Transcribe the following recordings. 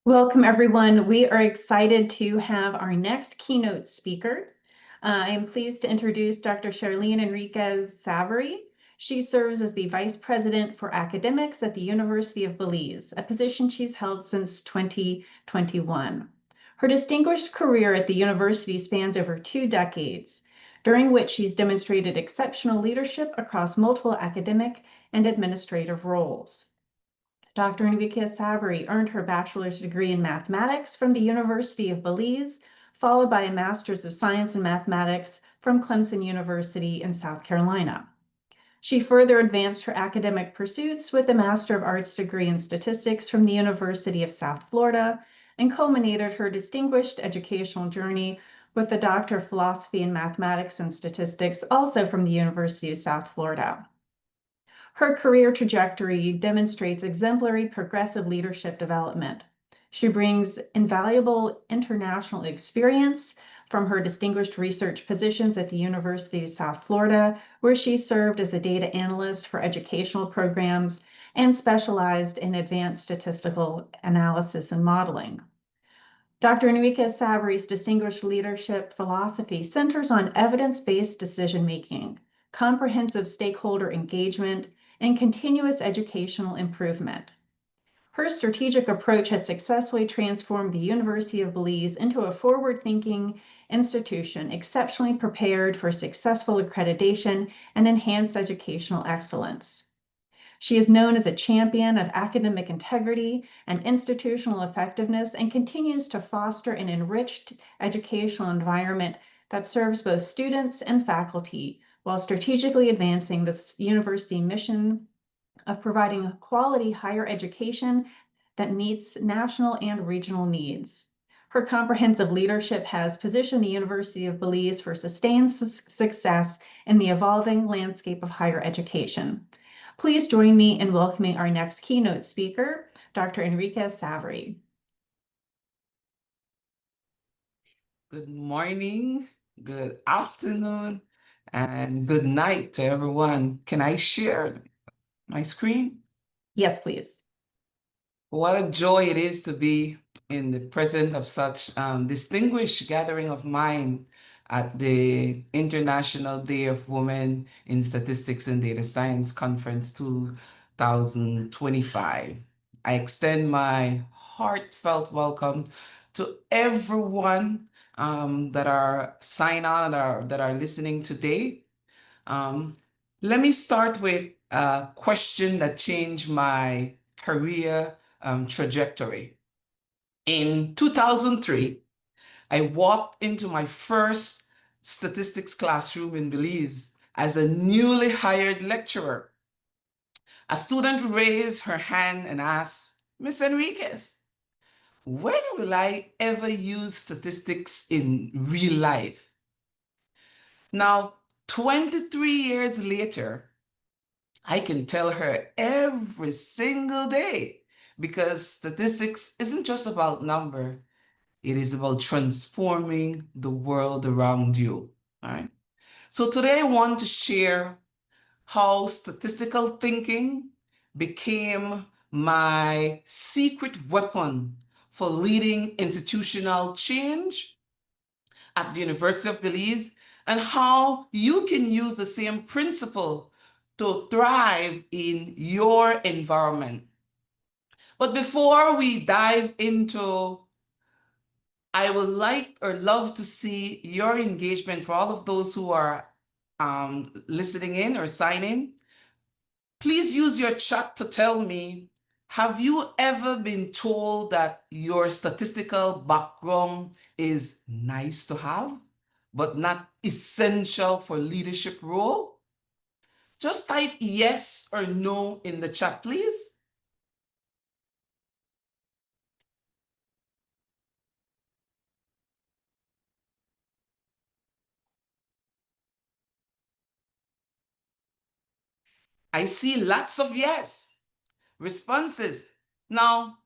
Welcome, everyone. We are excited to have our next keynote speaker. I am pleased to introduce Dr. Sherlene Enriquez-Savery. She serves as the Vice President for Academics at the University of Belize, a position she's held since 2021. Her distinguished career at the university spans over 2 decades, during which she's demonstrated exceptional leadership across multiple academic and administrative roles. Dr. Enriquez-Savery earned her bachelor's degree in mathematics from the University of Belize, followed by a master's of science in mathematics from Clemson University in South Carolina. She further advanced her academic pursuits with a Master of Arts degree in statistics from the University of South Florida and culminated her distinguished educational journey with a Doctor of Philosophy in Mathematics and Statistics, also from the University of South Florida. Her career trajectory demonstrates exemplary progressive leadership development. She brings invaluable international experience from her distinguished research positions at the University of South Florida, where she served as a data analyst for educational programs and specialized in advanced statistical analysis and modeling. Dr. Enriquez-Savery's distinguished leadership philosophy centers on evidence-based decision-making, comprehensive stakeholder engagement, and continuous educational improvement. Her strategic approach has successfully transformed the University of Belize into a forward-thinking institution exceptionally prepared for successful accreditation and enhanced educational excellence. She is known as a champion of academic integrity and institutional effectiveness and continues to foster an enriched educational environment that serves both students and faculty while strategically advancing the university mission of providing quality higher education that meets national and regional needs. Her comprehensive leadership has positioned the University of Belize for sustained success in the evolving landscape of higher education. Please join me in welcoming our next keynote speaker, Dr. Enriquez-Savery. Good morning, good afternoon, and good night to everyone. Can I share my screen? Yes, please. What a joy it is to be in the presence of such distinguished gathering of mind at the International Day of Women in Statistics and Data Science Conference 2025. I extend my heartfelt welcome to everyone that are sign on, that are listening today. Let me start with a question that changed my career trajectory. In 2003, I walked into my first statistics classroom in Belize as a newly hired lecturer. A student raised her hand and asked, "Miss Enriquez, when will I ever use statistics in real life?" Now, 23 years later, I can tell her every single day because statistics isn't just about number. It is about transforming the world around you. All right. So today I want to share how statistical thinking became my secret weapon for leading institutional change at the University of Belize, and how you can use the same principle to thrive in your environment. But before we dive into, I would like or love to see your engagement for all of those who are listening in or signing. Please use your chat to tell me, have you ever been told that your statistical background is nice to have, but not essential for leadership role? Just type yes or no in the chat, please. I see lots of yes responses. Now,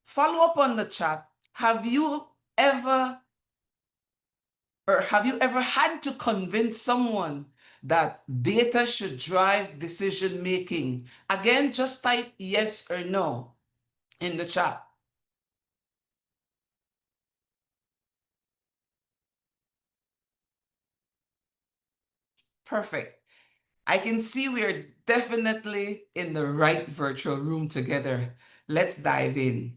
follow up on the chat. Have you ever had to convince someone that data should drive decision making? Again, just type yes or no in the chat. Perfect. I can see we are definitely in the right virtual room together. Let's dive in.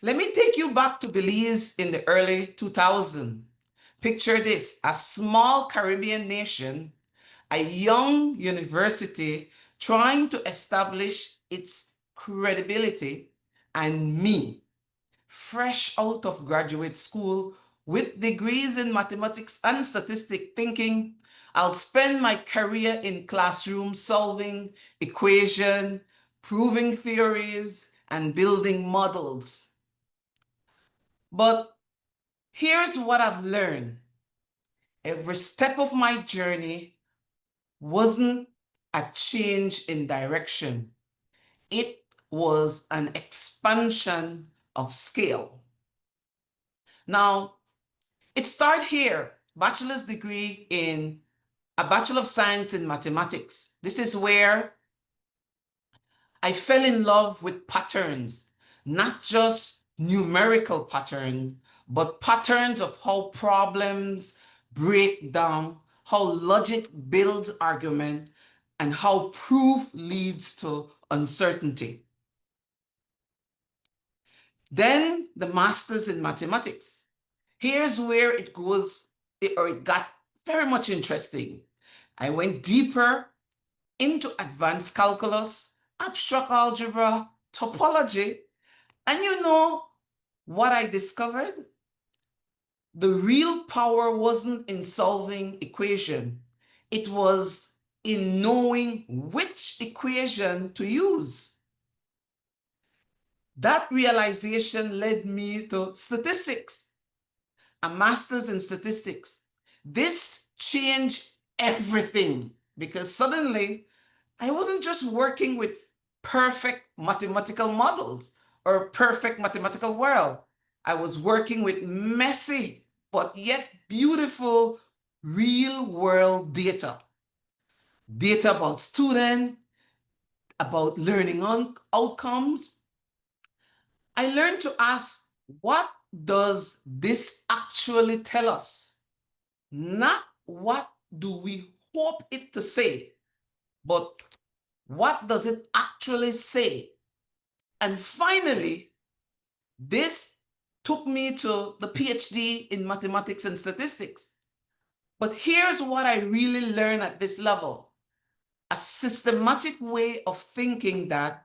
Let me take you back to Belize in the early 2000s. Picture this, a small Caribbean nation, a young university trying to establish its credibility, and me, fresh out of graduate school with degrees in mathematics and statistics, thinking I'll spend my career in classrooms solving equations, proving theories, and building models. But here's what I've learned. Every step of my journey wasn't a change in direction. It was an expansion of scale. Now, it started here, bachelor's degree in a Bachelor of Science in Mathematics. This is where I fell in love with patterns, not just numerical patterns, but patterns of how problems break down, how logic builds argument, and how proof leads to uncertainty. Then the master's in mathematics. Here's where it got very much interesting. I went deeper into advanced calculus, abstract algebra, topology, and you know what I discovered? The real power wasn't in solving equation. It was in knowing which equation to use. That realization led me to statistics, a master's in statistics. This changed everything because suddenly I wasn't just working with perfect mathematical models or perfect mathematical world. I was working with messy but yet beautiful real world data. Data about students, about learning outcomes. I learned to ask, what does this actually tell us? Not what do we hope it to say, but what does it actually say? And finally, this took me to the PhD in mathematics and statistics. But here's what I really learned at this level: a systematic way of thinking that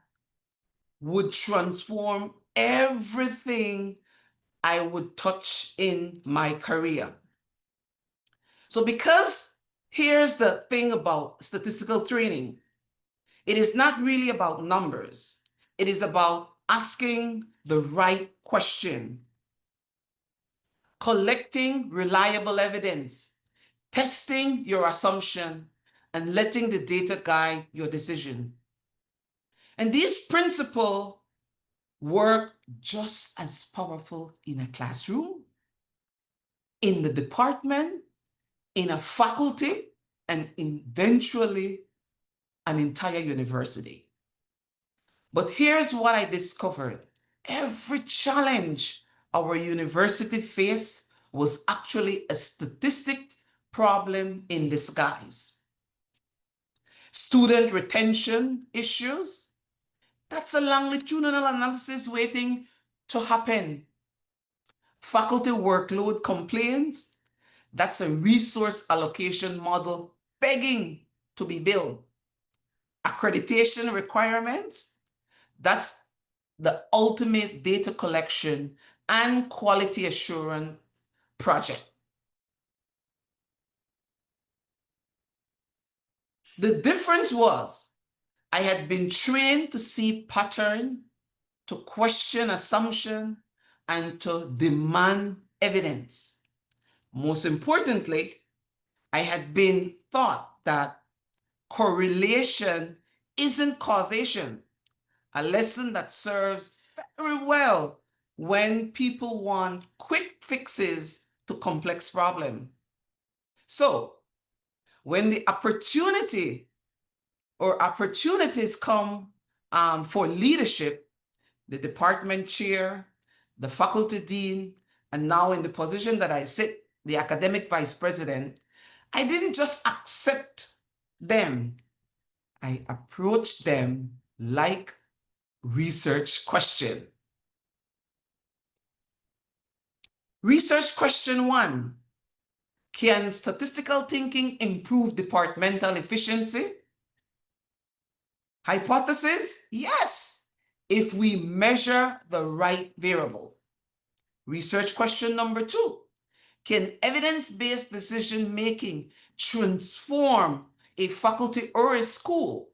would transform everything I would touch in my career. So because here's the thing about statistical training, it is not really about numbers. It is about asking the right question, collecting reliable evidence, testing your assumption, and letting the data guide your decision. And these principles work just as powerful in a classroom, in the department, in a faculty, and eventually an entire university. But here's what I discovered. Every challenge our university faced was actually a statistic problem in disguise. Student retention issues, that's a longitudinal analysis waiting to happen. Faculty workload complaints, that's a resource allocation model begging to be built. Accreditation requirements, that's the ultimate data collection and quality assurance project. The difference was I had been trained to see pattern, to question assumption, and to demand evidence. Most importantly, I had been taught that correlation isn't causation, a lesson that serves very well when people want quick fixes to complex problems. So when the opportunities come for leadership, the department chair, the faculty dean, and now in the position that I sit, the academic vice president, I didn't just accept them. I approached them like research question. Research question 1. Can statistical thinking improve departmental efficiency? Hypothesis, yes, if we measure the right variable. Research question number 2. Can evidence-based decision-making transform a faculty or a school?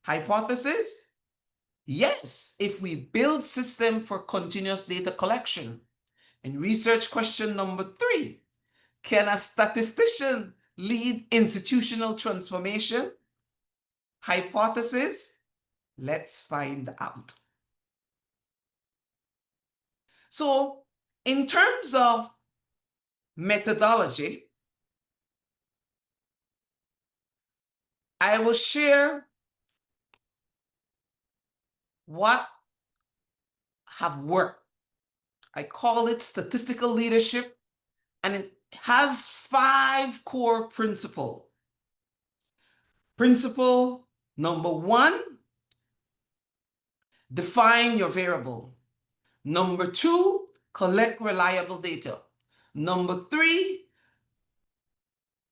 Hypothesis, yes, if we build system for continuous data collection. And research question number 3. Can a statistician lead institutional transformation? Hypothesis, let's find out. So, in terms of methodology, I will share what have worked. I call it statistical leadership, and it has 5 core principles. Principle number 1, define your variable. Number 2, collect reliable data. Number 3,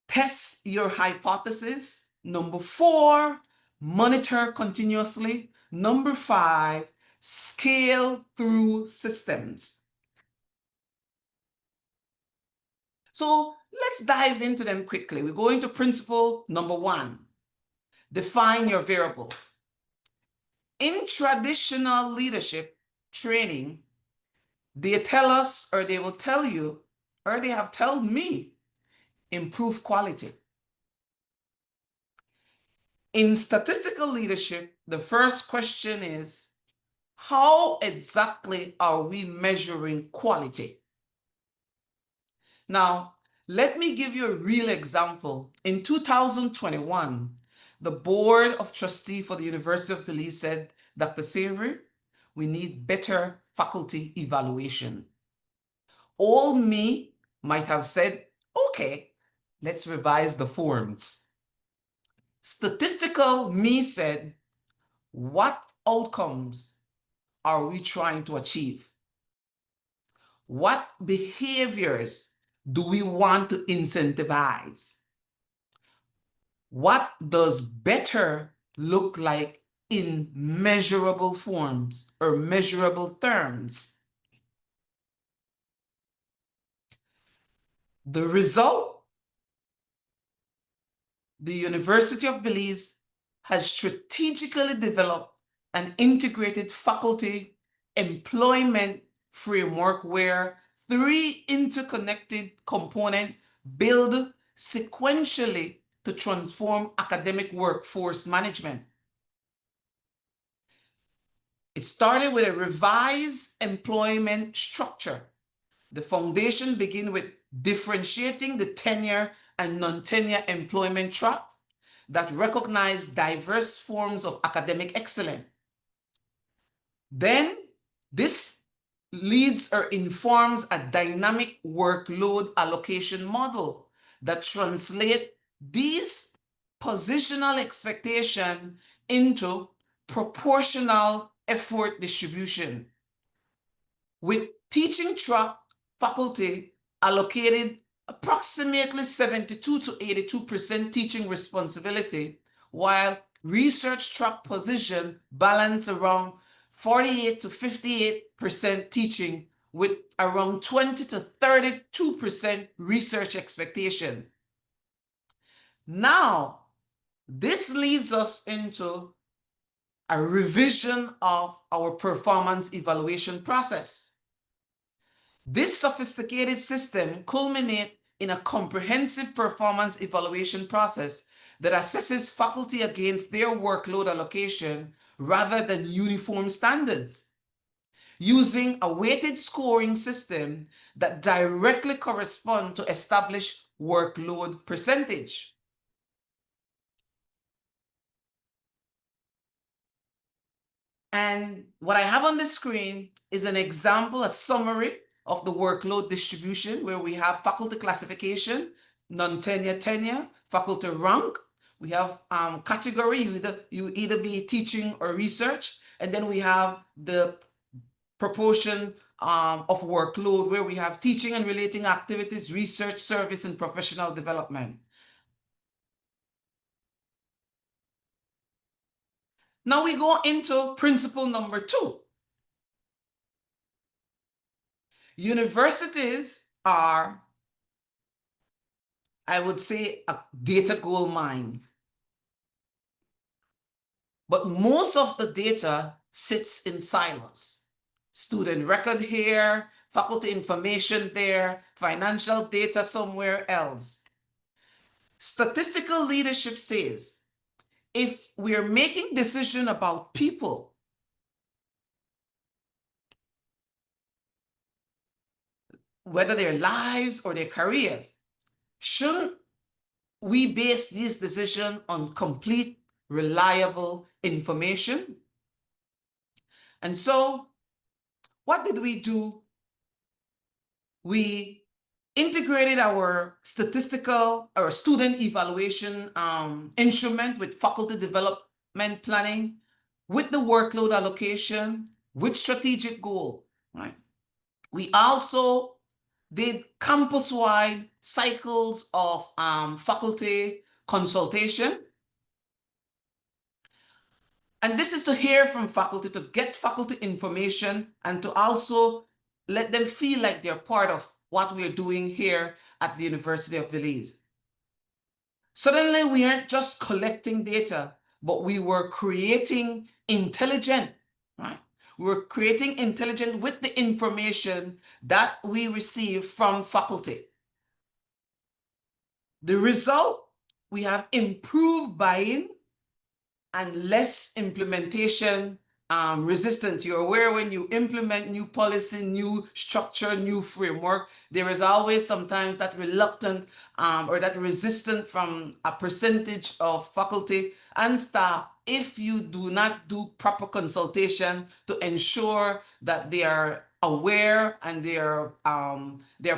test your hypothesis. Number 4, monitor continuously. Number 5, scale through systems. So let's dive into them quickly. We go into principle number 1, define your variable. In traditional leadership training, they tell us, or they will tell you, or they have told me, improve quality. In statistical leadership, the first question is, how exactly are we measuring quality? Now, let me give you a real example. In 2021, the Board of Trustees for the University of Belize said, Dr. Savery, we need better faculty evaluation. All me might have said, okay, let's revise the forms. Statistical me said, what outcomes are we trying to achieve? What behaviors do we want to incentivize? What does better look like in measurable forms or measurable terms? The result, the University of Belize has strategically developed an integrated faculty employment framework where 3 interconnected components build sequentially to transform academic workforce management. It started with a revised employment structure. The foundation begins with differentiating the tenure and non-tenure employment track that recognize diverse forms of academic excellence. Then this leads or informs a dynamic workload allocation model that translates these positional expectations into proportional effort distribution, with teaching track faculty allocated approximately 72 to 82% teaching responsibility, while research track position balance around 48 to 58% teaching with around 20 to 32% research expectation. Now, this leads us into a revision of our performance evaluation process. This sophisticated system culminates in a comprehensive performance evaluation process that assesses faculty against their workload allocation rather than uniform standards, using a weighted scoring system that directly corresponds to established workload percentage. And what I have on the screen is an example, a summary of the workload distribution, where we have faculty classification, non-tenure, tenure, faculty rank. We have category, you either be teaching or research. And then we have the proportion of workload, where we have teaching and relating activities, research, service, and professional development. Now we go into principle number 2. Universities are, I would say, a data gold mine. But most of the data sits in silos. Student record here, faculty information there, financial data somewhere else. Statistical leadership says, if we're making decisions about people, whether their lives or their careers, shouldn't we base these decisions on complete, reliable information? And so, what did we do? We integrated our statistical or student evaluation instrument with faculty development planning, with the workload allocation, with strategic goal, right? We also did campus-wide cycles of faculty consultation. And this is to hear from faculty, to get faculty information, and to also let them feel like they're part of what we're doing here at the University of Belize. Suddenly, we aren't just collecting data, but we were creating intelligent, right? We're creating intelligent with the information that we receive from faculty. The result, we have improved buy-in and less implementation resistance. You're aware when you implement new policy, new structure, new framework, there is always sometimes that reluctant or that resistance from a percentage of faculty and staff if you do not do proper consultation to ensure that they are aware and they're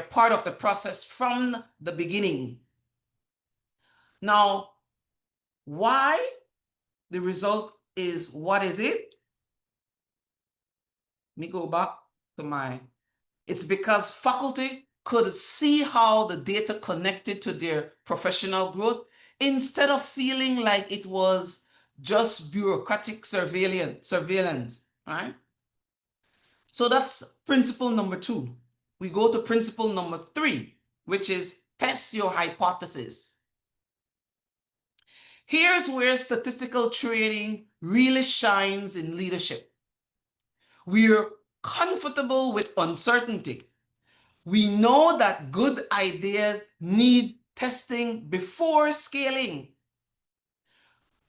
part of the process from the beginning. Now, why the result is what is it? Let me go back to it's because faculty could see how the data connected to their professional growth instead of feeling like it was just bureaucratic surveillance, right? So that's principle number 2. We go to principle number 3, which is test your hypothesis. Here's where statistical training really shines in leadership. We're comfortable with uncertainty. We know that good ideas need testing before scaling.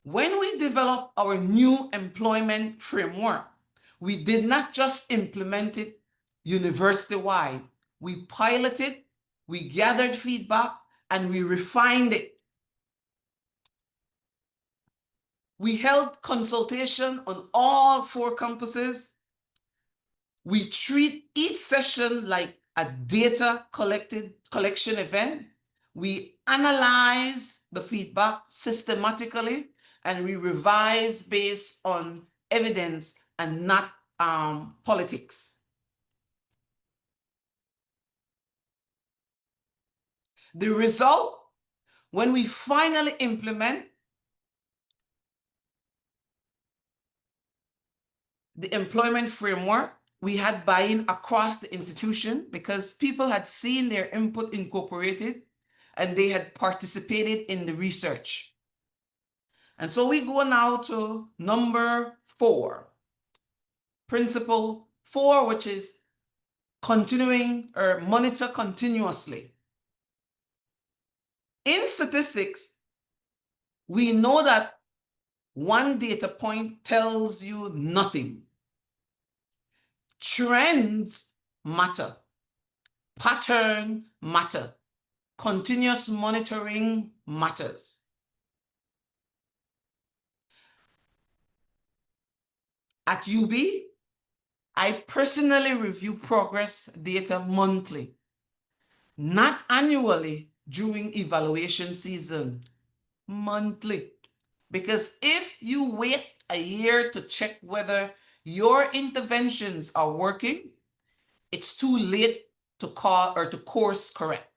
When we developed our new employment framework, we did not just implement it university-wide. We piloted, we gathered feedback, and we refined it. We held consultation on all 4 campuses. We treat each session like a data collection event. We analyze the feedback systematically, and we revise based on evidence and not politics. The result, when we finally implement the employment framework, we had buy-in across the institution because people had seen their input incorporated and they had participated in the research. And so we go now to number 4, principle 4, which is continuing or monitor continuously. In statistics, we know that one data point tells you nothing. Trends matter. Pattern matter. Continuous monitoring matters. At UB, I personally review progress data monthly, not annually during evaluation season, monthly. Because if you wait a year to check whether your interventions are working, it's too late to call or to course correct.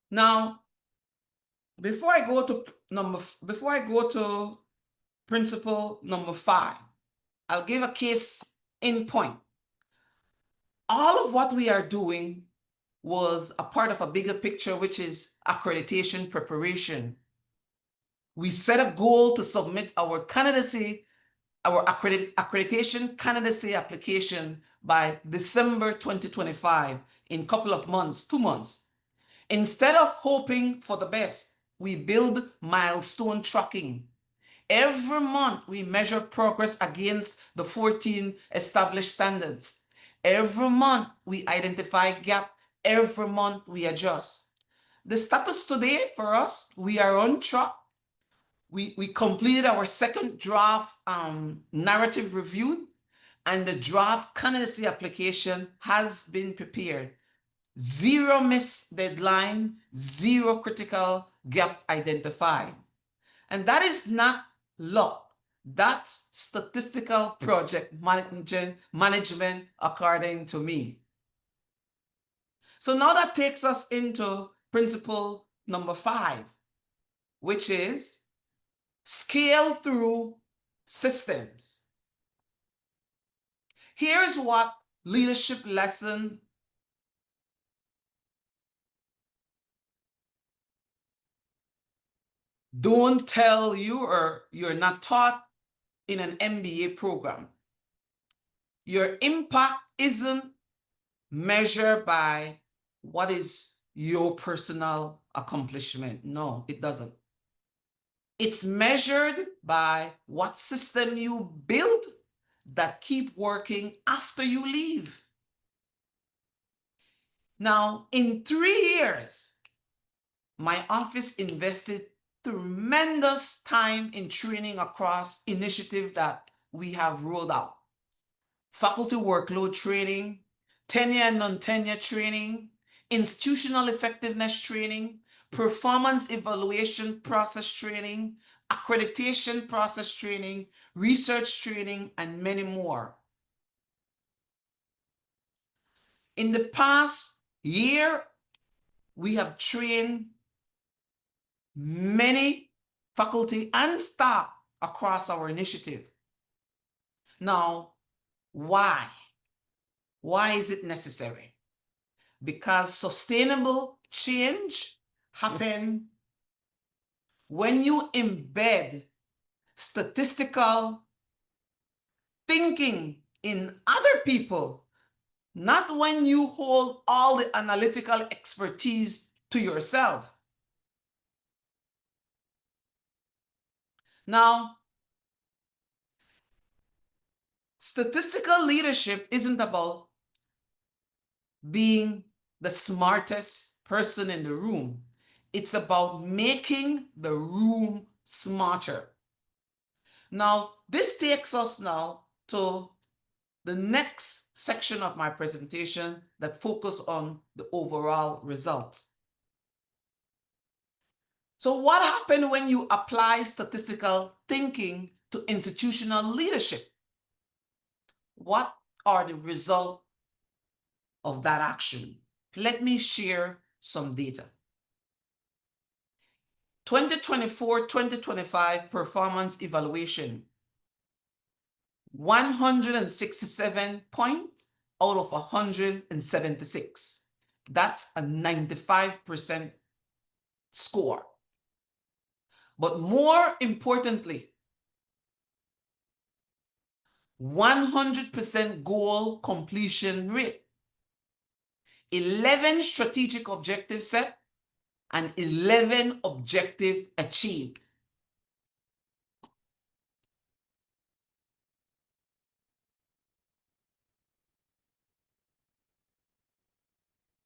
Now, before I go to principle number 5, I'll give a case in point. All of what we are doing was a part of a bigger picture, which is accreditation preparation. We set a goal to submit our candidacy, our accreditation candidacy application by December 2025, in a couple of months, 2 months. Instead of hoping for the best, we build milestone tracking. Every month, we measure progress against the 14 established standards. Every month, we identify gap. Every month, we adjust. The status today for us, we are on track. We completed our second draft narrative review, and the draft candidacy application has been prepared. 0 missed deadline, 0 critical gap identified. And that is not luck. That's statistical project management according to me. So now that takes us into principle number 5, which is scale through systems. Here's what leadership lesson don't tell you or you're not taught in an MBA program. Your impact isn't measured by what is your personal accomplishment. No, it doesn't. It's measured by what system you build that keep working after you leave. Now, in 3 years, my office invested tremendous time in training across initiatives that we have rolled out. Faculty workload training, tenure and non-tenure training, institutional effectiveness training, performance evaluation process training, accreditation process training, research training, and many more. In the past year, we have trained many faculty and staff across our initiative. Now, why? Why is it necessary? Because sustainable change happens when you embed statistical thinking in other people, not when you hold all the analytical expertise to yourself. Now, statistical leadership isn't about being the smartest person in the room. It's about making the room smarter. Now, this takes us now to the next section of my presentation that focus on the overall results. So what happened when you apply statistical thinking to institutional leadership? What are the results of that action? Let me share some data. 2024-2025 performance evaluation. 167 points out of 176. That's a 95% score. But more importantly, 100% goal completion rate. 11 strategic objectives set and 11 objectives achieved.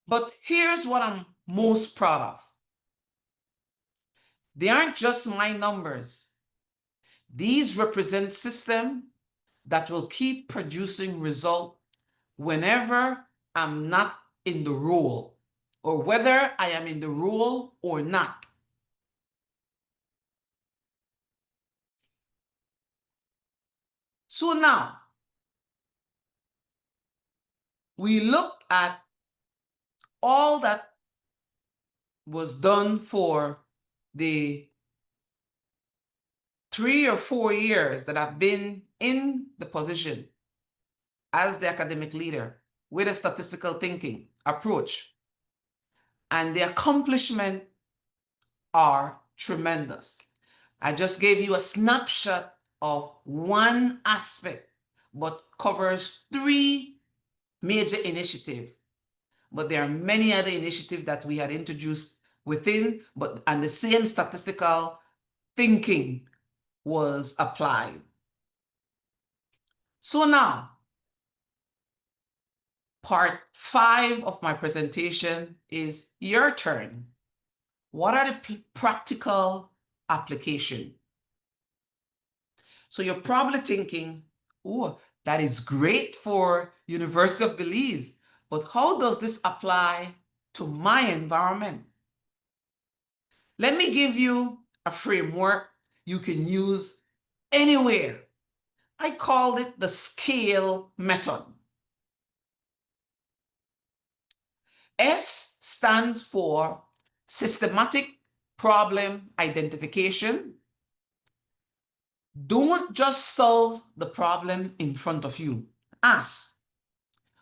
But here's what I'm most proud of. They aren't just my numbers. These represent systems that will keep producing results whenever I'm not in the role, or whether I am in the role or not. So now, we look at all that was done for the 3 or 4 years that I've been in the position as the academic leader with a statistical thinking approach. And the accomplishments are tremendous. I just gave you a snapshot of one aspect, but covers 3 major initiatives. But there are many other initiatives that we had introduced within, and the same statistical thinking was applied. So now, part 5 of my presentation is your turn. What are the practical application? So you're probably thinking, oh, that is great for University of Belize, but how does this apply to my environment? Let me give you a framework you can use anywhere. I called it the SCALE method. S stands for systematic problem identification. Don't just solve the problem in front of you. Ask,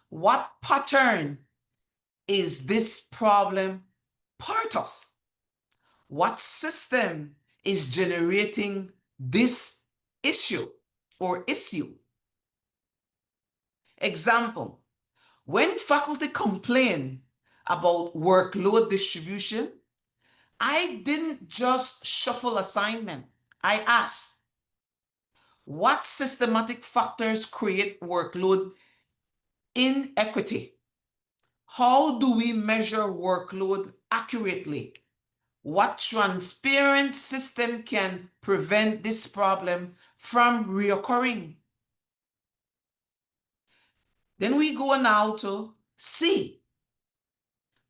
what pattern is this problem part of? What system is generating this issue or issue? Example, when faculty complain about workload distribution, I didn't just shuffle assignment. I asked, what systematic factors create workload inequity? How do we measure workload accurately? What transparent system can prevent this problem from reoccurring? Then we go now to C,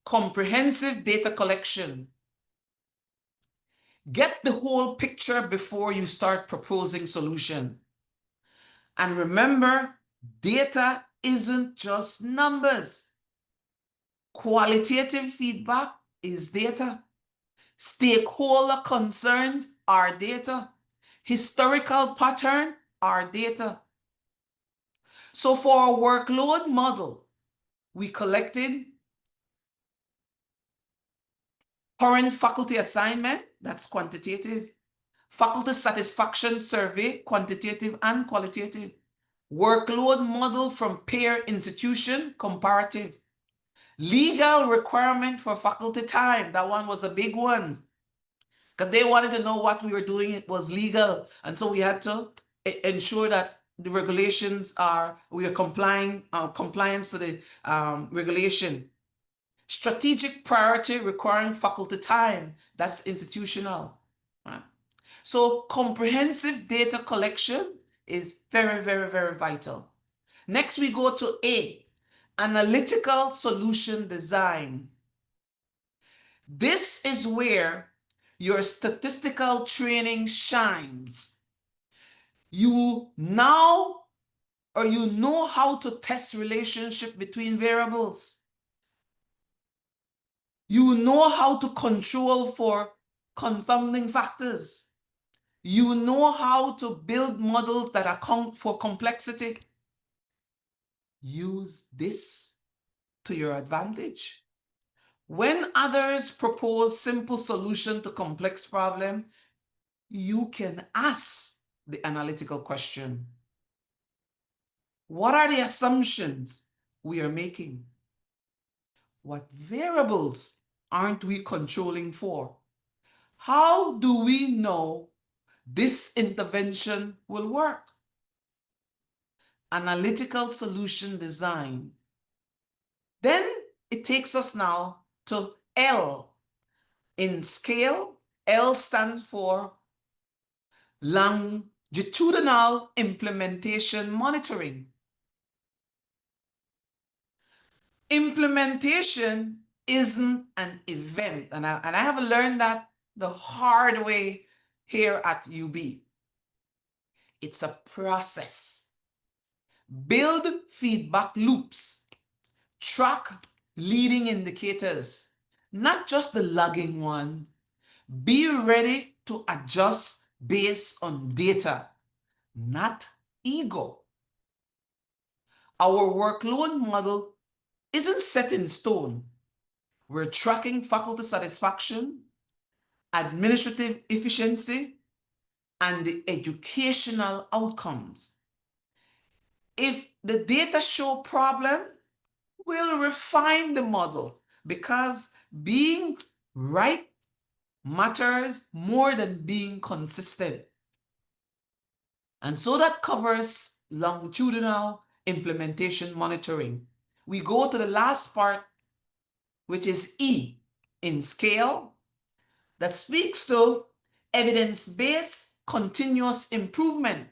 comprehensive data collection. Get the whole picture before you start proposing solution. And remember, data isn't just numbers. Qualitative feedback is data. Stakeholder concerns are data. Historical pattern are data. So for our workload model, we collected current faculty assignment, that's quantitative. Faculty satisfaction survey, quantitative and qualitative. Workload model from peer institution, comparative. Legal requirement for faculty time, that one was a big one, because they wanted to know what we were doing, it was legal. And so we had to ensure that the regulations we are compliance to the regulation. Strategic priority requiring faculty time, that's institutional. Right? So comprehensive data collection is very, very, very vital. Next, we go to A, analytical solution design. This is where your statistical training shines. You know how to test relationship between variables. You know how to control for confounding factors. You know how to build models that account for complexity. Use this to your advantage. When others propose simple solution to complex problem, you can ask the analytical question. What are the assumptions we are making? What variables aren't we controlling for? How do we know this intervention will work? Analytical solution design. Then it takes us now to L in scale, L stands for longitudinal implementation monitoring. Implementation isn't an event, and I have learned that the hard way here at UB. It's a process. Build feedback loops. Track leading indicators, not just the lagging one. Be ready to adjust based on data, not ego. Our workload model isn't set in stone. We're tracking faculty satisfaction, administrative efficiency, and the educational outcomes. If the data show problem, we'll refine the model because being right matters more than being consistent. And so that covers longitudinal implementation monitoring. We go to the last part, which is E in scale, that speaks to evidence-based continuous improvement.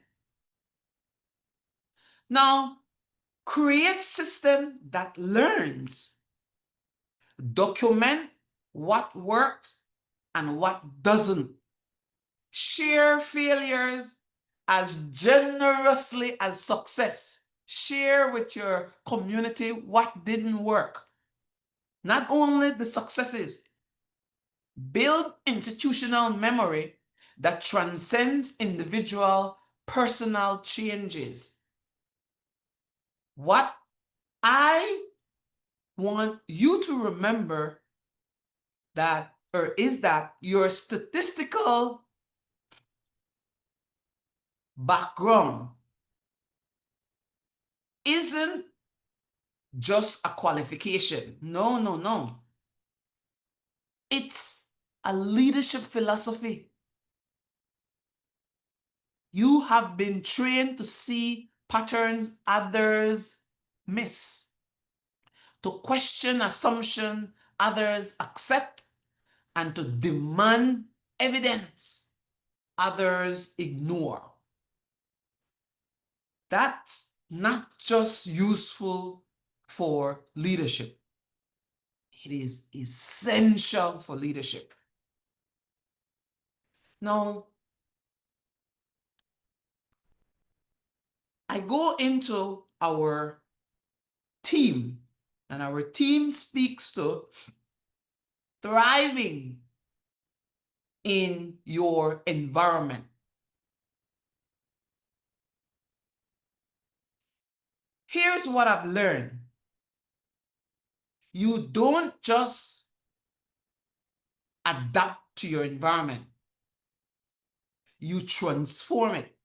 Now, create system that learns, document what works and what doesn't. Share failures as generously as success. Share with your community what didn't work. Not only the successes. Build institutional memory that transcends individual personal changes. What I want you to remember is that your statistical background isn't just a qualification. No, no, no. It's a leadership philosophy. You have been trained to see patterns others miss, to question assumptions others accept, and to demand evidence others ignore. That's not just useful for leadership. It is essential for leadership. Now, I go into our team, and our team speaks to thriving in your environment. Here's what I've learned. You don't just adapt to your environment. You transform it.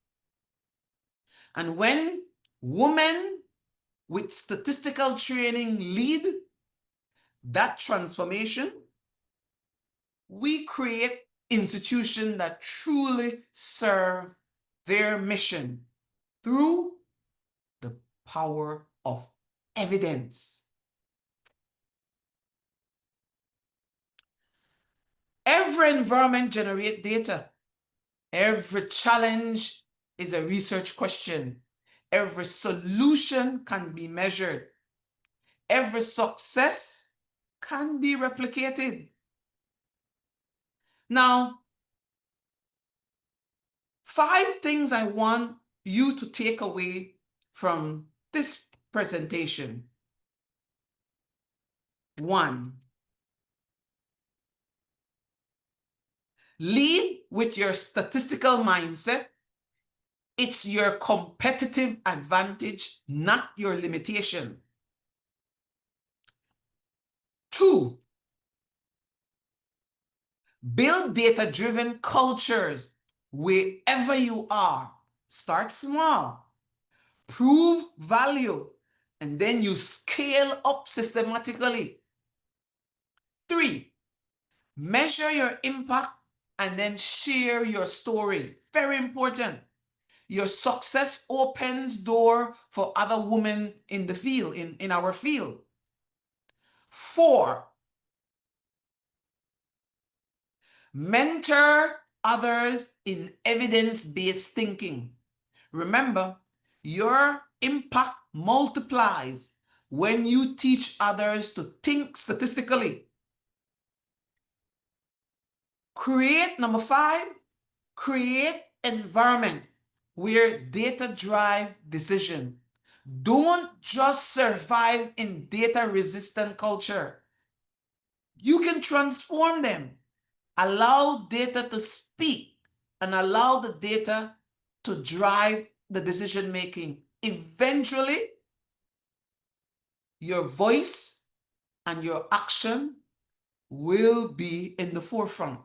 And when women with statistical training lead that transformation, we create institutions that truly serve their mission through the power of evidence. Every environment generates data. Every challenge is a research question. Every solution can be measured. Every success can be replicated. Now, 5 things I want you to take away from this presentation. 1, lead with your statistical mindset. It's your competitive advantage, not your limitation. 2, build data-driven cultures wherever you are. Start small, prove value, and then you scale up systematically. 3, measure your impact and then share your story. Very important. Your success opens door for other women in the field, in our field. 4, Mentor others in evidence-based thinking. Remember, your impact multiplies when you teach others to think statistically. Number 5, create environment where data drive decision. Don't just survive in data-resistant culture. You can transform them. Allow data to speak and allow the data to drive the decision making. Eventually, your voice and your action will be in the forefront.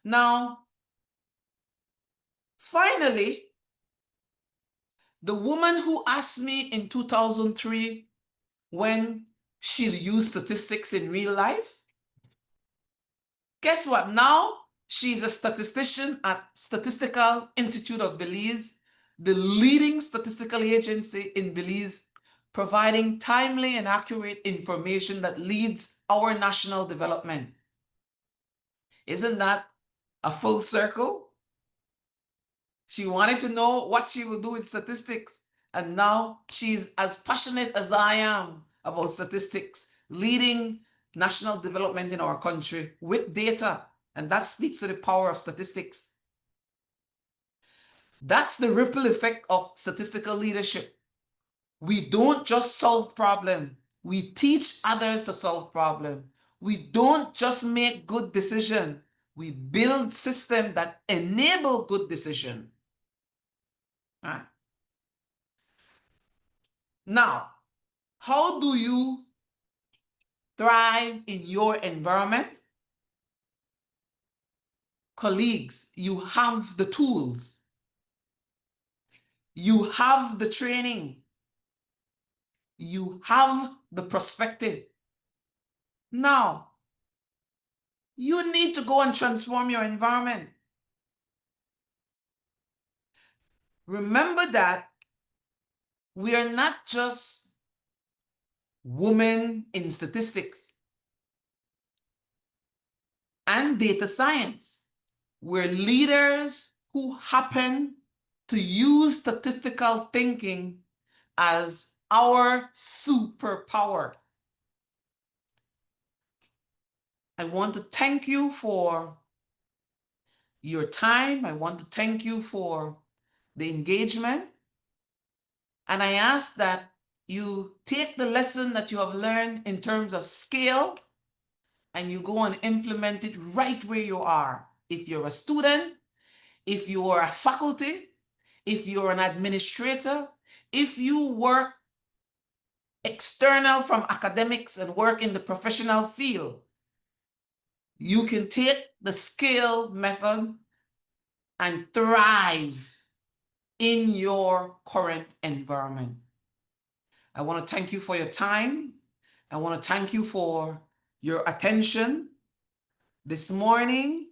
Now, finally, the woman who asked me in 2003 when she'll use statistics in real life, guess what? Now she's a statistician at Statistical Institute of Belize, the leading statistical agency in Belize, providing timely and accurate information that leads our national development. Isn't that a full circle? She wanted to know what she will do with statistics, and now she's as passionate as I am about statistics, leading national development in our country with data, and that speaks to the power of statistics. That's the ripple effect of statistical leadership. We don't just solve problems, we teach others to solve problems. We don't just make good decisions, we build systems that enable good decisions. Right. Now, how do you thrive in your environment? Colleagues, you have the tools. You have the training. You have the perspective. Now, you need to go and transform your environment. Remember that we are not just women in statistics and data science. We're leaders who happen to use statistical thinking as our superpower. I want to thank you for your time. I want to thank you for the engagement. And I ask that you take the lesson that you have learned in terms of scale and you go and implement it right where you are. If you're a student, if you are a faculty, if you're an administrator, if you work external from academics and work in the professional field, you can take the scale method and thrive in your current environment. I want to thank you for your time. I want to thank you for your attention this morning,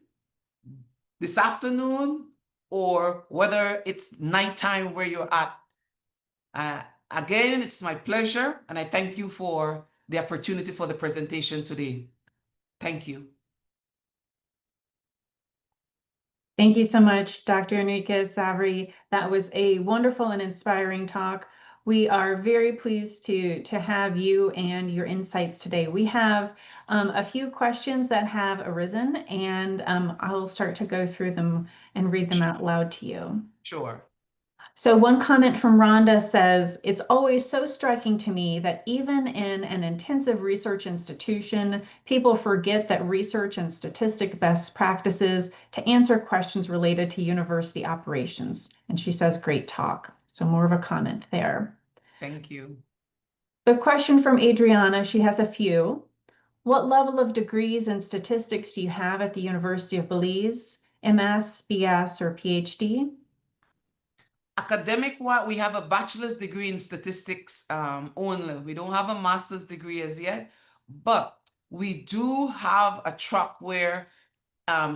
this afternoon, or whether it's nighttime where you're at. Again, it's my pleasure, and I thank you for the opportunity for the presentation today. Thank you. Thank you so much, Dr. Enriquez-Savery. That was a wonderful and inspiring talk. We are very pleased to have you and your insights today. We have a few questions that have arisen, and I'll start to go through them and read them out loud to you. Sure. So one comment from Rhonda says, it's always so striking to me that even in an intensive research institution, people forget that research and statistic best practices to answer questions related to university operations. And she says, great talk. So more of a comment there. Thank you. The question from Adriana, she has a few. What level of degrees in statistics do you have at the University of Belize? MS, BS, or PhD? Academic, we have a bachelor's degree in statistics only. We don't have a master's degree as yet, but we do have a track where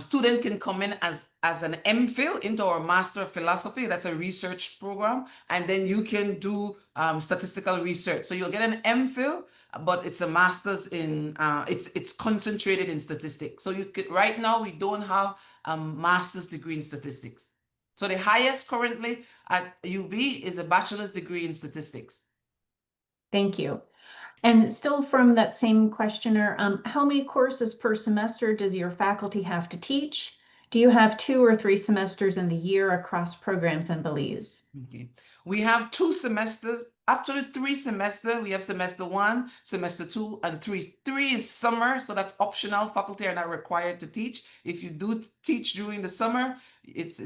student can come in as an MPhil into our Master of Philosophy. That's a research program. And then you can do statistical research. So you'll get an MPhil, but it's a master's in, it's concentrated in statistics. So you could, right now, we don't have a master's degree in statistics. So the highest currently at UB is a bachelor's degree in statistics. Thank you. And still from that same questioner, how many courses per semester does your faculty have to teach? Do you have 2 or 3 semesters in the year across programs in Belize? Okay. We have 2 semesters, actually 3 semesters. We have semester 1, semester 2, and 3. 3 is summer, so that's optional. Faculty are not required to teach. If you do teach during the summer, it's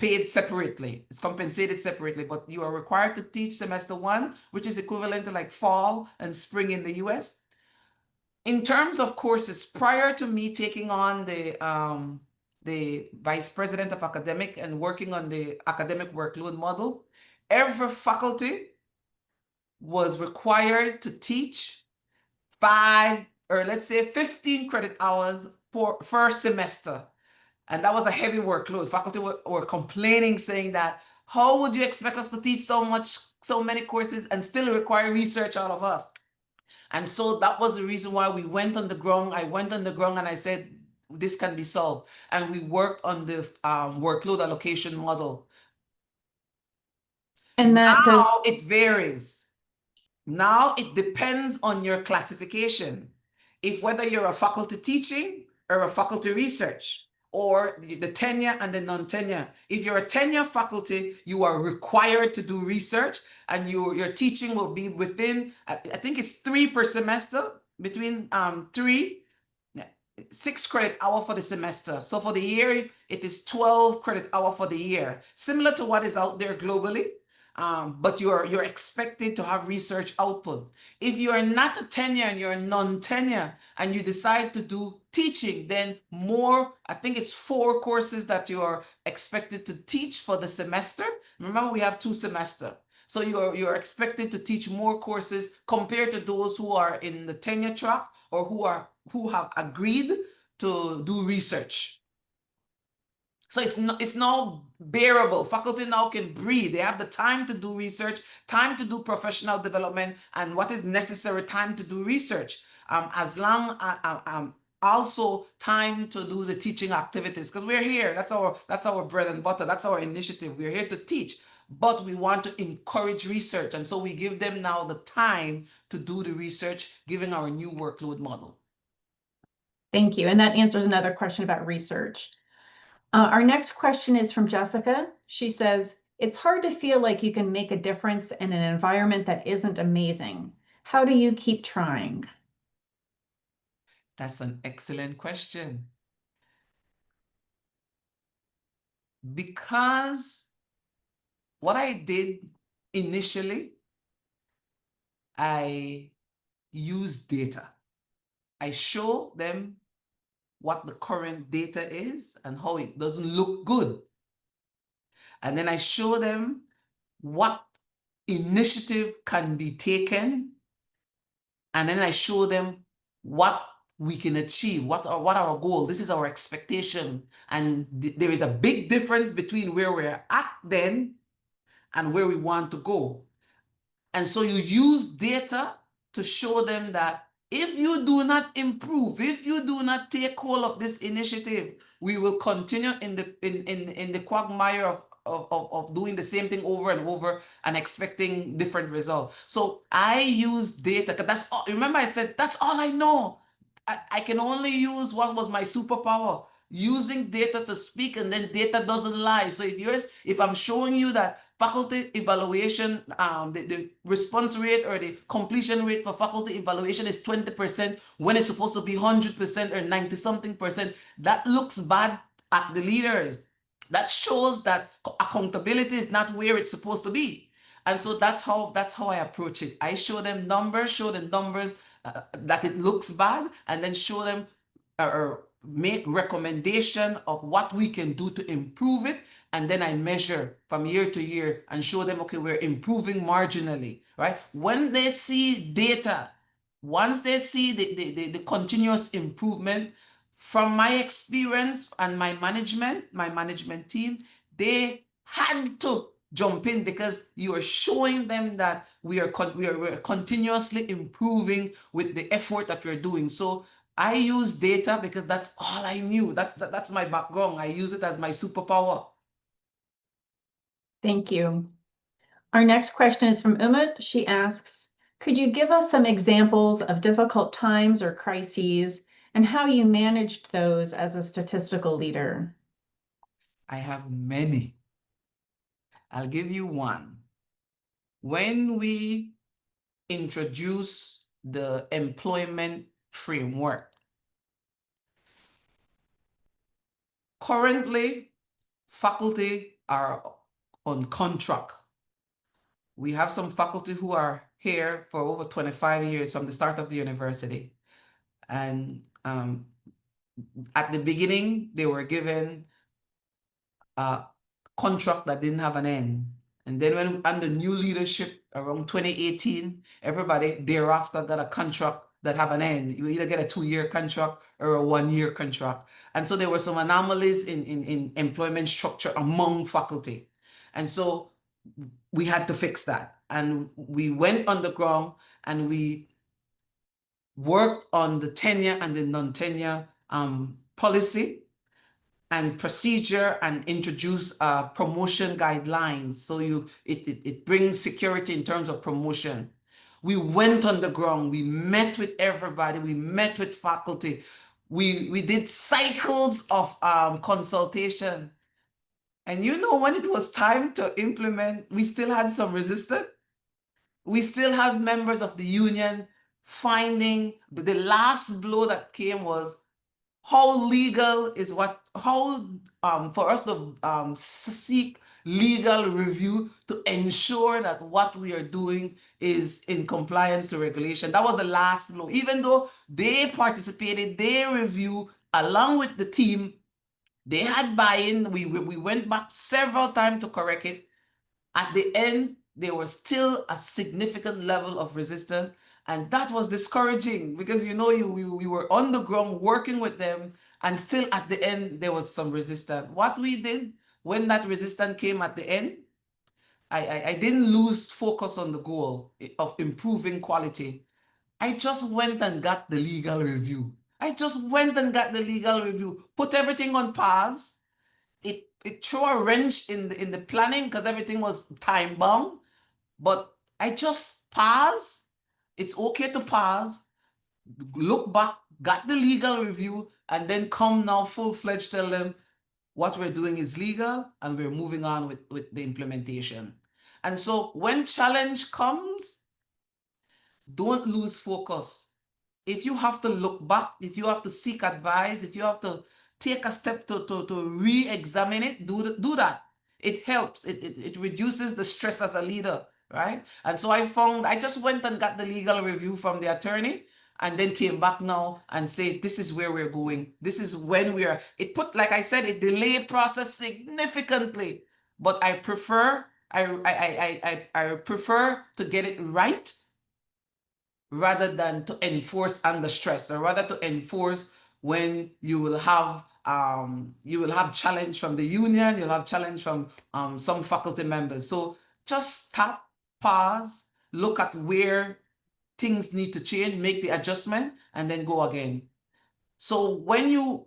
paid separately. It's compensated separately, but you are required to teach semester 1, which is equivalent to like fall and spring in the US. In terms of courses, prior to me taking on the vice president of academic and working on the academic workload model, every faculty was required to teach 5 or let's say 15 credit hours for first semester. And that was a heavy workload. Faculty were complaining, saying that, how would you expect us to teach so many courses and still require research out of us? And so that was the reason why we went on the ground. I went on the ground and I said, this can be solved. And we worked on the workload allocation model. And that does. Now it varies. Now it depends on your classification. If whether you're a faculty teaching or a faculty research, or the tenure and the non-tenure. If you're a tenure faculty, you are required to do research, and your teaching will be within, I think it's 3 per semester, between 6 credit hour for the semester. So for the year, it is 12 credit hour for the year, similar to what is out there globally. But you're expected to have research output. If you are not a tenure and you're a non-tenure and you decide to do teaching, then more, I think it's 4 courses that you're expected to teach for the semester. Remember, we have 2 semesters. So you're expected to teach more courses compared to those who are in the tenure track or who have agreed to do research. So it's now bearable. Faculty now can breathe. They have the time to do research, time to do professional development, and what is necessary time to do research. As long also time to do the teaching activities, because we're here. That's our bread and butter. That's our initiative. We're here to teach, but we want to encourage research, and so we give them now the time to do the research, given our new workload model. Thank you. And that answers another question about research. Our next question is from Jessica. She says, it's hard to feel like you can make a difference in an environment that isn't amazing. How do you keep trying? That's an excellent question. Because what I did initially, I used data. I show them what the current data is and how it doesn't look good. And then I show them what initiative can be taken. And then I show them what we can achieve, what our goal. This is our expectation. And there is a big difference between where we're at then and where we want to go. And so you use data to show them that if you do not improve, if you do not take hold of this initiative, we will continue in the quagmire of doing the same thing over and over and expecting different results. So I use data, because that's all. Remember I said, that's all I know. I can only use what was my superpower, using data to speak, and then data doesn't lie. So if I'm showing you that faculty evaluation, the response rate or the completion rate for faculty evaluation is 20% when it's supposed to be 100% or 90-something%, that looks bad at the leaders. That shows that accountability is not where it's supposed to be. And so that's how I approach it. I show them numbers, that it looks bad, and then show them or make recommendation of what we can do to improve it. And then I measure from year to year and show them, okay, we're improving marginally, right? When they see data, once they see the continuous improvement, From my experience and my management team, they had to jump in because you are showing them that we're continuously improving with the effort that we're doing. So I use data because that's all I knew. That's my background. I use it as my superpower. Thank you. Our next question is from Umut. She asks, could you give us some examples of difficult times or crises and how you managed those as a statistical leader? I have many. I'll give you one. When we introduce the employment framework, currently faculty are on contract. We have some faculty who are here for over 25 years from the start of the university. And at the beginning, they were given a contract that didn't have an end. And then when under new leadership around 2018, everybody thereafter got a contract that have an end. You either get a 2-year contract or a 1-year contract. And so there were some anomalies in employment structure among faculty. And so we had to fix that. And we went underground and we worked on the tenure and the non-tenure policy and procedure and introduce promotion guidelines. So it brings security in terms of promotion. We went on the ground, we met with everybody, we met with faculty, we did cycles of consultation. And you know, when it was time to implement, we still had some resistance. We still had members of the union finding, but the last blow that came was how legal is how for us to seek legal review to ensure that what we are doing is in compliance to regulation. That was the last blow. Even though they participated, they review along with the team, they had buy-in. We went back several times to correct it. At the end, there was still a significant level of resistance. And that was discouraging because, you know, we were on the ground working with them, and still at the end, there was some resistance. What we did when that resistance came at the end, I didn't lose focus on the goal of improving quality. I just went and got the legal review. Put everything on pause. It threw a wrench in the planning because everything was time bound. But I just pause. It's okay to pause, look back, got the legal review, and then come now full-fledged tell them what we're doing is legal and we're moving on with the implementation. And so when challenge comes, don't lose focus. If you have to look back, if you have to seek advice, if you have to take a step to re-examine it, do that. It helps. It reduces the stress as a leader, right? And so I just went and got the legal review from the attorney and then came back now and say, this is where we're going. This is when we are. It put, like I said, it delayed process significantly, but I prefer to get it right rather than to enforce under stress, or rather to enforce when you will have challenge from the union, you'll have challenge from some faculty members. So just stop, pause, look at where things need to change, make the adjustment, and then go again. So when you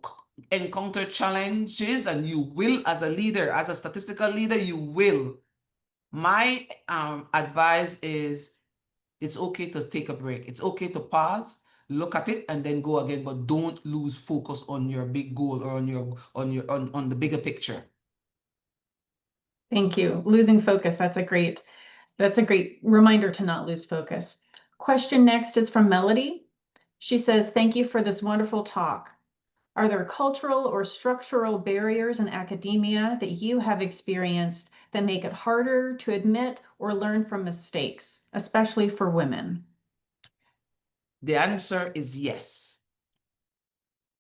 encounter challenges, and you will as a leader, as a statistical leader, you will. My advice is, it's okay to take a break. It's okay to pause, look at it, and then go again. But don't lose focus on your big goal or on the bigger picture. Thank you. Losing focus, that's a great reminder to not lose focus. Question next is from Melody. She says, thank you for this wonderful talk. Are there cultural or structural barriers in academia that you have experienced that make it harder to admit or learn from mistakes, especially for women? The answer is yes.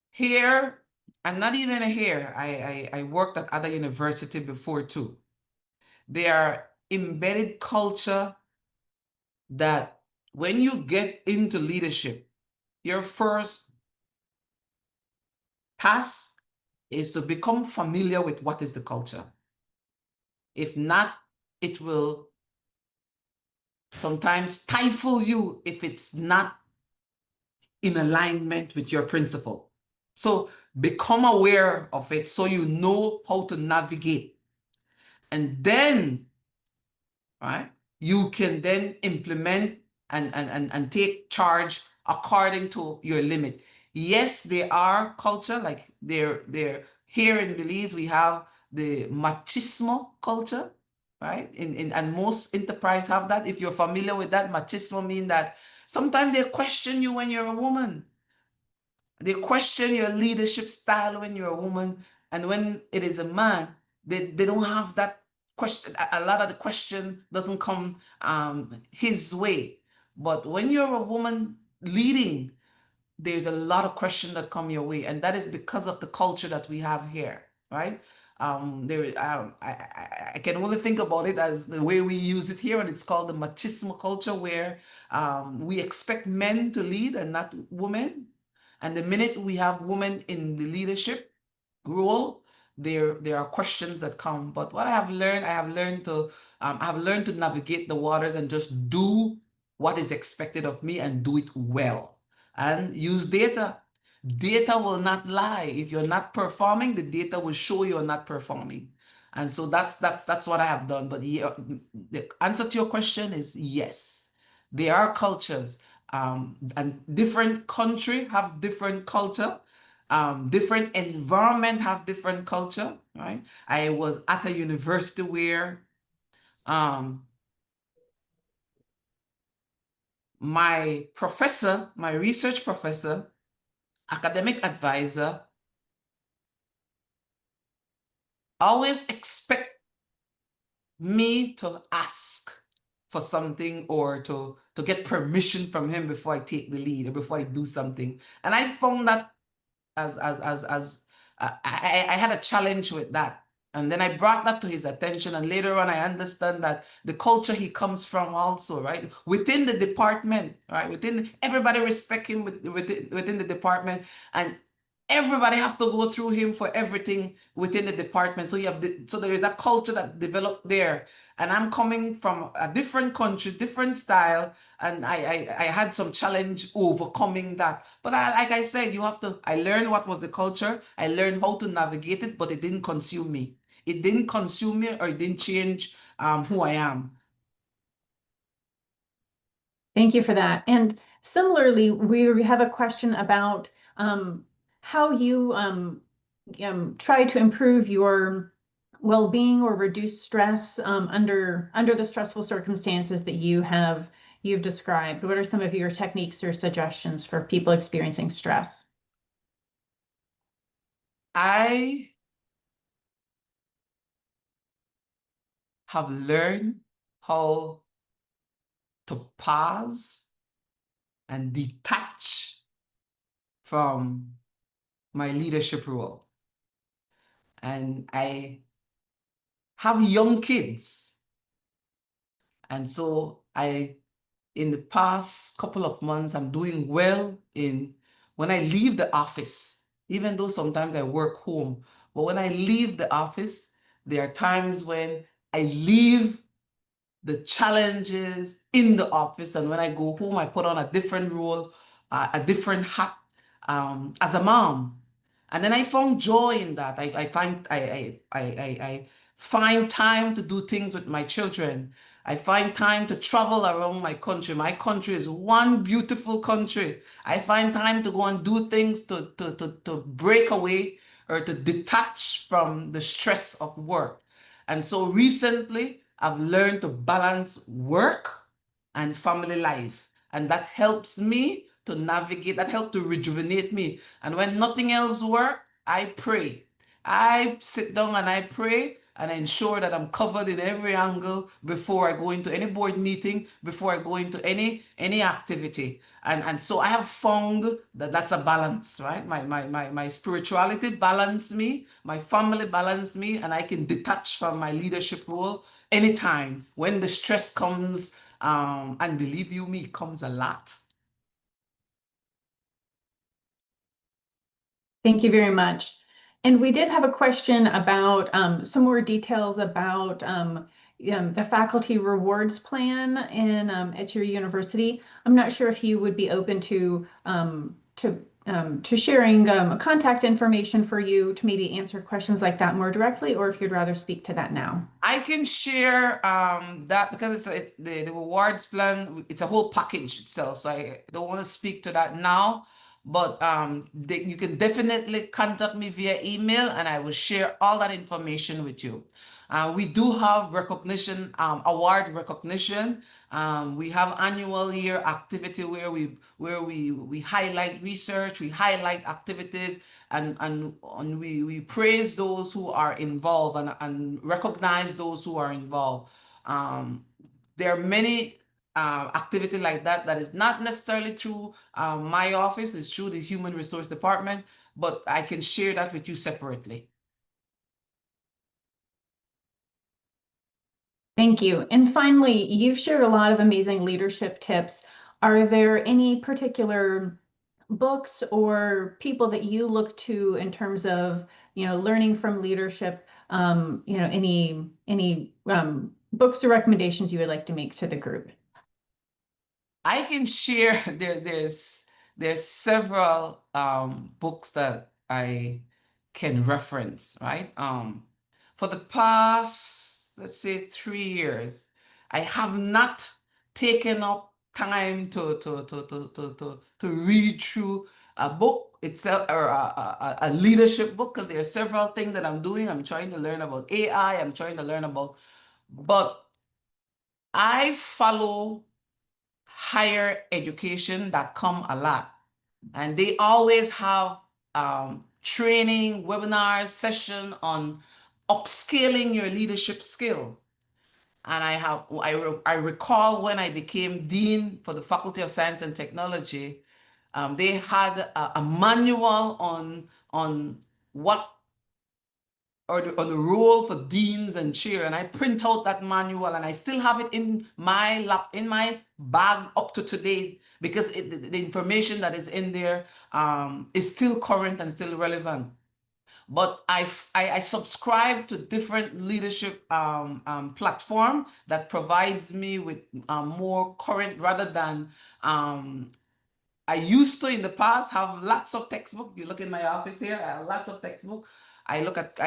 Here, and not even here, I worked at other university before too. There are embedded culture that when you get into leadership, your first task is to become familiar with what is the culture. If not, it will sometimes stifle you if it's not in alignment with your principle. So become aware of it so you know how to navigate. And then, right, you can then implement and take charge according to your limit. Yes, there are culture, like they're here in Belize, we have the machismo culture, right? And most enterprise have that. If you're familiar with that, machismo mean that sometimes they question you when you're a woman. They question your leadership style when you're a woman. And when it is a man, they don't have that question. A lot of the question doesn't come his way. But when you're a woman leading, there's a lot of questions that come your way. And that is because of the culture that we have here, right? I can only think about it as the way we use it here, and it's called the machismo culture, where we expect men to lead and not women. And the minute we have women in the leadership role, there are questions that come. But what I have learned to navigate the waters and just do what is expected of me and do it well and use data. Data will not lie. If you're not performing, the data will show you're not performing. And so that's what I have done. But yeah, the answer to your question is yes. There are cultures, and different country have different culture. Different environment have different culture, right? I was at a university where um, my professor, my research professor, academic advisor, always expect me to ask for something or to get permission from him before I take the lead or before I do something. And I found that as I had a challenge with that. And then I brought that to his attention. And later on, I understand that the culture he comes from also, right? Within the department, right? Everybody respect him within the department. And everybody have to go through him for everything within the department. So so there is a culture that developed there. And I'm coming from a different country, different style, and I had some challenge overcoming that. But like I said, I learned what was the culture. I learned how to navigate it, but it didn't consume me. It didn't consume me, or it didn't change who I am. Thank you for that. And similarly, we have a question about how you try to improve your well-being or reduce stress under the stressful circumstances that you've described. What are some of your techniques or suggestions for people experiencing stress? I have learned how to pause and detach from my leadership role. And I have young kids. And so in the past couple of months, I'm doing well when I leave the office, even though sometimes I work home. But when I leave the office, there are times when I leave the challenges in the office. And when I go home, I put on a different role, a different hat as a mom. And then I found joy in that. I find time to do things with my children. I find time to travel around my country. My country is one beautiful country. I find time to go and do things to break away or to detach from the stress of work. And so recently, I've learned to balance work and family life. And that helps me to navigate, that helps to rejuvenate me. And when nothing else works, I pray. I sit down and I pray and ensure that I'm covered in every angle before I go into any board meeting, before I go into any activity. And so I have found that that's a balance, right? My spirituality balance me, my family balance me, and I can detach from my leadership role anytime when the stress comes. And believe you me, it comes a lot. Thank you very much. And we did have a question about some more details about the faculty rewards plan at your university. I'm not sure if you would be open to sharing contact information for you to maybe answer questions like that more directly, or if you'd rather speak to that now. I can share that because it's the rewards plan, it's a whole package itself. So I don't want to speak to that now, but you can definitely contact me via email and I will share all that information with you. We do have recognition, award recognition. We have annual year activity where we highlight research, we highlight activities, and we praise those who are involved and recognize those who are involved. There are many activity like that is not necessarily through my office, it's through the human resource department, but I can share that with you separately. Thank you. And finally, you've shared a lot of amazing leadership tips. Are there any particular books or people that you look to in terms of, learning from leadership? Any books or recommendations you would like to make to the group? I can share there's several books that I can reference, right? For the past, let's say 3 years, I have not taken up time to read through a book itself or a leadership book, because there are several things that I'm doing. I'm trying to learn about AI, I'm trying to learn about, but I follow highereducation.com a lot, and they always have training webinars session on upscaling your leadership skill. And I recall when I became dean for the Faculty of Science and Technology, they had a manual on what or on the role for deans and chair, and I print out that manual and I still have it in my bag up to today, because the information that is in there is still current and still relevant. But I subscribe to different leadership platform that provides me with more current, rather than I used to in the past have lots of textbook. You look in my office here, I have lots of textbook. I look at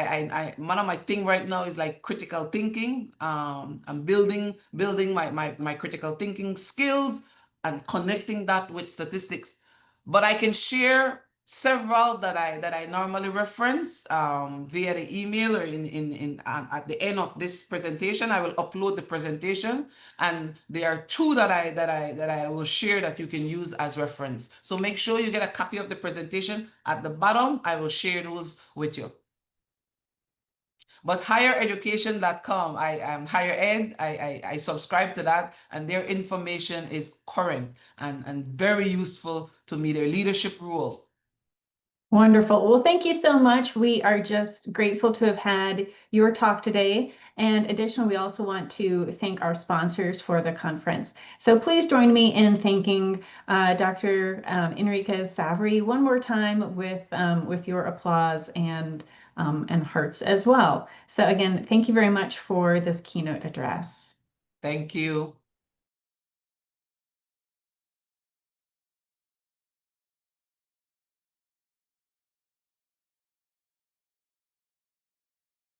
one of my thing right now is like critical thinking. I'm building my critical thinking skills and connecting that with statistics. But I can share several that I normally reference via the email, or in at the end of this presentation. I will upload the presentation, and there are two that I will share that you can use as reference. So make sure you get a copy of the presentation. At the bottom, I will share those with you. But highereducation.com, I am higher ed. I subscribe to that, and their information is current and very useful to me, their leadership role. Wonderful. Well, thank you so much. We are just grateful to have had your talk today. And additionally, we also want to thank our sponsors for the conference. So please join me in thanking Dr. Enriquez-Savery one more time with your applause and hearts as well. So again, thank you very much for this keynote address. Thank you.